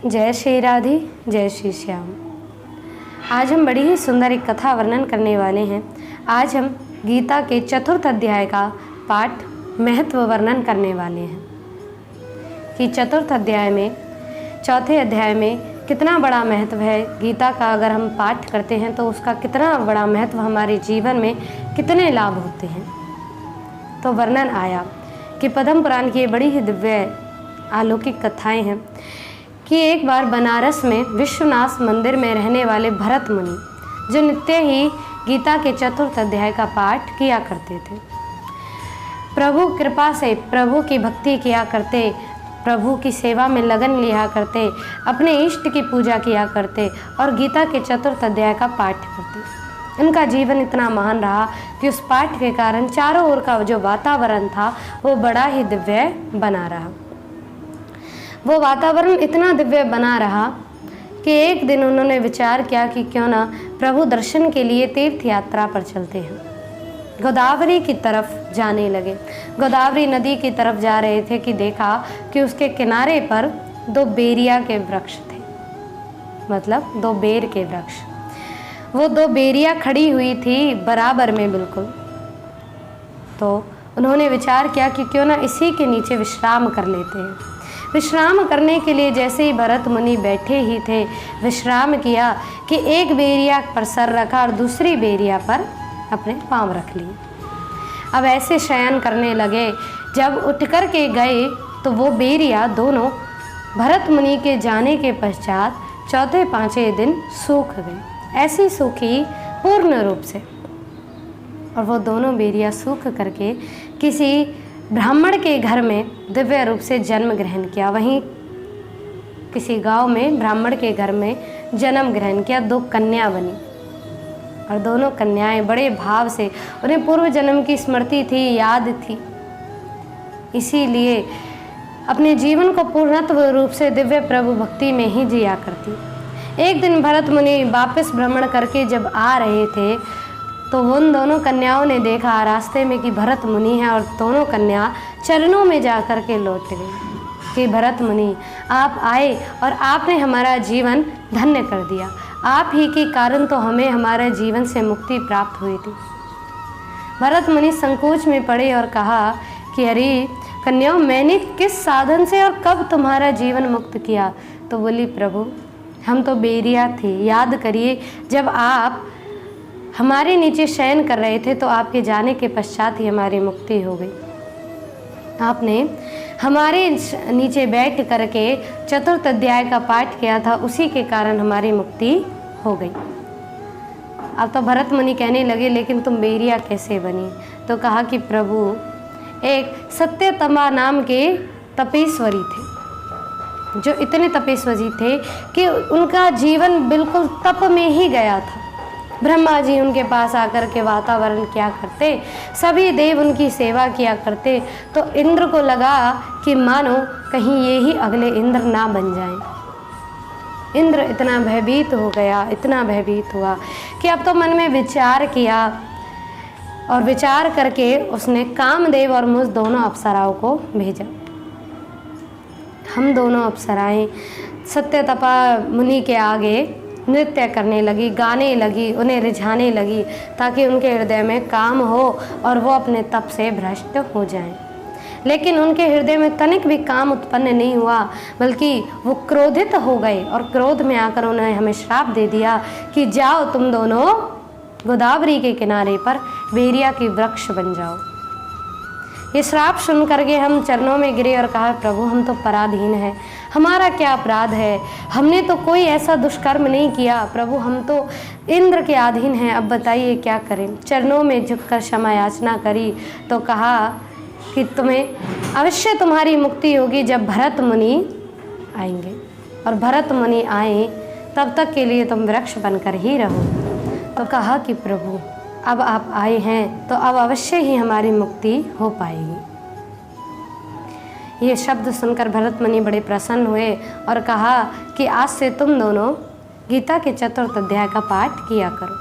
जय श्री राधे, जय श्री श्याम। आज हम बड़ी ही सुंदर एक कथा वर्णन करने वाले हैं। आज हम गीता के चतुर्थ अध्याय का पाठ महत्व वर्णन करने वाले हैं कि चतुर्थ अध्याय में, चौथे अध्याय में कितना बड़ा महत्व है गीता का। अगर हम पाठ करते हैं तो उसका कितना बड़ा महत्व हमारे जीवन में कितने लाभ होते हैं। तो वर्णन आया कि पद्म पुराण की ये बड़ी ही दिव्य अलौकिक कथाएं हैं कि एक बार बनारस में विश्वनाथ मंदिर में रहने वाले भरत मुनि, जो नित्य ही गीता के चतुर्थ अध्याय का पाठ किया करते थे, प्रभु कृपा से प्रभु की भक्ति किया करते, प्रभु की सेवा में लगन लिया करते, अपने इष्ट की पूजा किया करते और गीता के चतुर्थ अध्याय का पाठ करते। इनका जीवन इतना महान रहा कि उस पाठ के कारण चारों ओर का जो वातावरण था वो बड़ा ही दिव्य बना रहा। वो वातावरण इतना दिव्य बना रहा कि एक दिन उन्होंने विचार किया कि क्यों ना प्रभु दर्शन के लिए तीर्थ यात्रा पर चलते हैं। गोदावरी की तरफ जाने लगे। गोदावरी नदी की तरफ जा रहे थे कि देखा कि उसके किनारे पर दो बेरिया के वृक्ष थे, मतलब दो बेर के वृक्ष। वो दो बेरिया खड़ी हुई थी बराबर में बिल्कुल। तो उन्होंने विचार किया कि क्यों ना इसी के नीचे विश्राम कर लेते हैं। विश्राम करने के लिए जैसे ही भरत मुनि बैठे ही थे, विश्राम किया कि एक बेरिया पर सर रखा और दूसरी बेरिया पर अपने पाँव रख लिए। अब ऐसे शयन करने लगे। जब उठ कर के गए तो वो बेरिया दोनों भरत मुनि के जाने के पश्चात चौथे पाँचवें दिन सूख गई, ऐसी सूखी पूर्ण रूप से। और वो दोनों बेरिया सूख करके किसी ब्राह्मण के घर में दिव्य रूप से जन्म ग्रहण किया। वहीं किसी गांव में ब्राह्मण के घर में जन्म ग्रहण किया। दो कन्या बनी और दोनों कन्याएं बड़े भाव से, उन्हें पूर्व जन्म की स्मृति थी, याद थी, इसीलिए अपने जीवन को पूर्णत्व रूप से दिव्य प्रभु भक्ति में ही जिया करती। एक दिन भरत मुनि वापस भ्रमण करके जब आ रहे थे तो उन दोनों कन्याओं ने देखा रास्ते में कि भरत मुनि है और दोनों कन्या चरणों में जा कर के लौट गई कि भरत मुनि आप आए और आपने हमारा जीवन धन्य कर दिया। आप ही के कारण तो हमें हमारे जीवन से मुक्ति प्राप्त हुई थी। भरत मुनि संकोच में पड़े और कहा कि अरे कन्याओं, मैंने किस साधन से और कब तुम्हारा जीवन मुक्त किया? तो बोली प्रभु हम तो बेरिया थे, याद करिए जब आप हमारे नीचे शयन कर रहे थे तो आपके जाने के पश्चात ही हमारी मुक्ति हो गई। आपने हमारे नीचे बैठ करके चतुर्थ अध्याय का पाठ किया था, उसी के कारण हमारी मुक्ति हो गई। अब तो भरत मुनि कहने लगे लेकिन तुम बेरिया कैसे बनी? तो कहा कि प्रभु एक सत्यतमा नाम के तपेश्वरी थे, जो इतने तपेश्वरी थे कि उनका जीवन बिल्कुल तप में ही गया था। ब्रह्मा जी उनके पास आकर के वातावरण क्या करते, सभी देव उनकी सेवा किया करते। तो इंद्र को लगा कि मानो कहीं ये ही अगले इंद्र ना बन जाएं। इंद्र इतना भयभीत हो गया, इतना भयभीत हुआ कि अब तो मन में विचार किया और विचार करके उसने कामदेव और मुझ दोनों अप्सराओं को भेजा। हम दोनों अप्सराएं सत्यतपा मुनि के आगे नृत्य करने लगी, गाने लगी, उन्हें रिझाने लगी ताकि उनके हृदय में काम हो और वो अपने तप से भ्रष्ट हो जाएं। लेकिन उनके हृदय में तनिक भी काम उत्पन्न नहीं हुआ, बल्कि वो क्रोधित हो गए और क्रोध में आकर उन्होंने हमें श्राप दे दिया कि जाओ तुम दोनों गोदावरी के किनारे पर बेरिया की वृक्ष बन जाओ। ये श्राप सुन करके हम चरणों में गिरे और कहा प्रभु हम तो पराधीन हैं, हमारा क्या अपराध है? हमने तो कोई ऐसा दुष्कर्म नहीं किया प्रभु, हम तो इंद्र के अधीन हैं, अब बताइए क्या करें? चरणों में झुककर क्षमा याचना करी तो कहा कि तुम्हें अवश्य तुम्हारी मुक्ति होगी जब भरत मुनि आएंगे, और भरत मुनि आए तब तक के लिए तुम वृक्ष बनकर ही रहो। तो कहा कि प्रभु अब आप आए हैं तो अब अवश्य ही हमारी मुक्ति हो पाएगी। ये शब्द सुनकर भरत मुनि बड़े प्रसन्न हुए और कहा कि आज से तुम दोनों गीता के चतुर्थ अध्याय का पाठ किया करो।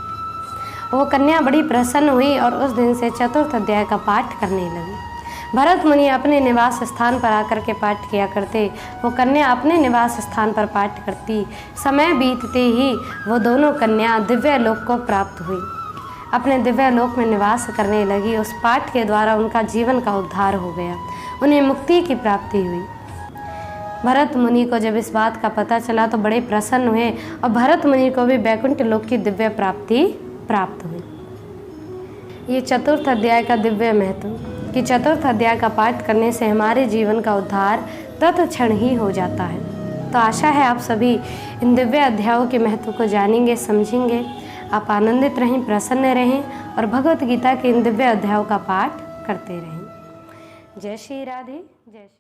वो कन्या बड़ी प्रसन्न हुई और उस दिन से चतुर्थ अध्याय का पाठ करने लगी। भरत मुनि अपने निवास स्थान पर आकर के पाठ किया करते। वो कन्या अपने निवास स्थान पर पाठ करती। समय बीतते ही वो दोनों कन्या दिव्य लोक को प्राप्त हुई, अपने दिव्य लोक में निवास करने लगी। उस पाठ के द्वारा उनका जीवन का उद्धार हो गया, उन्हें मुक्ति की प्राप्ति हुई। भरत मुनि को जब इस बात का पता चला तो बड़े प्रसन्न हुए और भरत मुनि को भी वैकुंठ लोक की दिव्य प्राप्ति प्राप्त हुई। ये चतुर्थ अध्याय का दिव्य महत्व कि चतुर्थ अध्याय का पाठ करने से हमारे जीवन का उद्धार तत्क्षण ही हो जाता है। तो आशा है आप सभी इन दिव्य अध्यायों के महत्व को जानेंगे, समझेंगे। आप आनंदित रहें, प्रसन्न रहें और भगवत गीता के इन दिव्य अध्यायों का पाठ करते रहें। जय श्री राधे, जय श्री